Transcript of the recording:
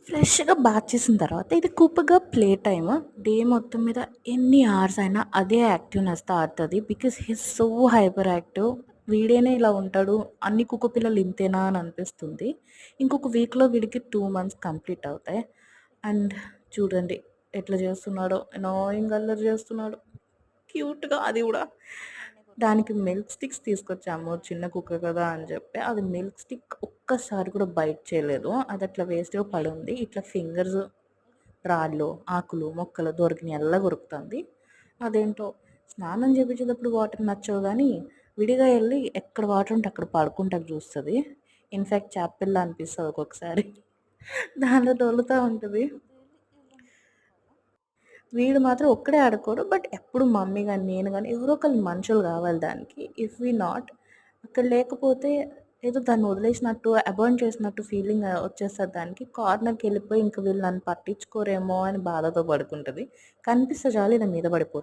ఫ్రెష్‌గా బాత్ చేసిన తర్వాత ఇది కూల్‌గా ప్లే టైమ్. డే మొత్తం మీద ఎన్ని అవర్స్ అయినా అదే యాక్టివ్‌నెస్‌తో ఆడతది. Because he is so hyper active. వీడేనే ఇలా ఉంటాడు. అన్ని కుక్క పిల్లలు ఇంతేనా అని అనిపిస్తుంది. ఇంకొక వీక్‌లో వీడికి 2 మంత్స్ కంప్లీట్ అవుతాయి. అండ్ చూడండి ఎట్లా చేస్తున్నాడో, అనాయింగ్ అల్లరి చేస్తున్నాడు. క్యూట్‌గా అది గూడా. దానికి మిల్క్ స్టిక్స్ తీసుకొచ్చాము. చిన్న కుక్క కదా అని చెప్పి. అది మిల్క్ స్టిక్ ఒక్కసారి కూడా బైట్ చేయలేదు. అది అట్లా వేస్ట్‌గా పడుంది. ఇట్లా ఫింగర్స్, రాళ్ళు, ఆకులు, మొక్కలు దొరికినయల్లా కొరుకుతుంది. అదేంటో స్నానం చేపించేటప్పుడు వాటర్ నచ్చవు గానీ, విడిగా ఎళ్లి ఎక్కడ వాటర్ ఉంటే అక్కడ పడుకుంటాకి చూస్తది. ఇన్‌ఫాక్ట్ చేపపిల్ల అనిపిస్తది ఒక్కొక్కసారి. దాంట్లో దొర్లుతా ఉంటది. వీడు మాత్రం ఒక్కడే ఆడుకోడు. బట్ ఎప్పుడు మమ్మీ గాని, నేను గాని ఎవరో ఒకళ్ళు మనుషులు కావాలి దానికి. ఇఫ్ వి నాట్ అక్కడ లేకపోతే ఏదో దాన్ని వదిలేసినట్టు, అబాండ్ చేసినట్టు ఫీలింగ్ వచ్చేస్తది దానికి. కార్నర్‌కెళ్ళిపోయి ఇంక వీళ్ళు నన్ను పట్టించుకోరేమో అని బాధతో పడుకుంటది. కనిపిస్తే చాలు ఇలా మీద పడిపోతది.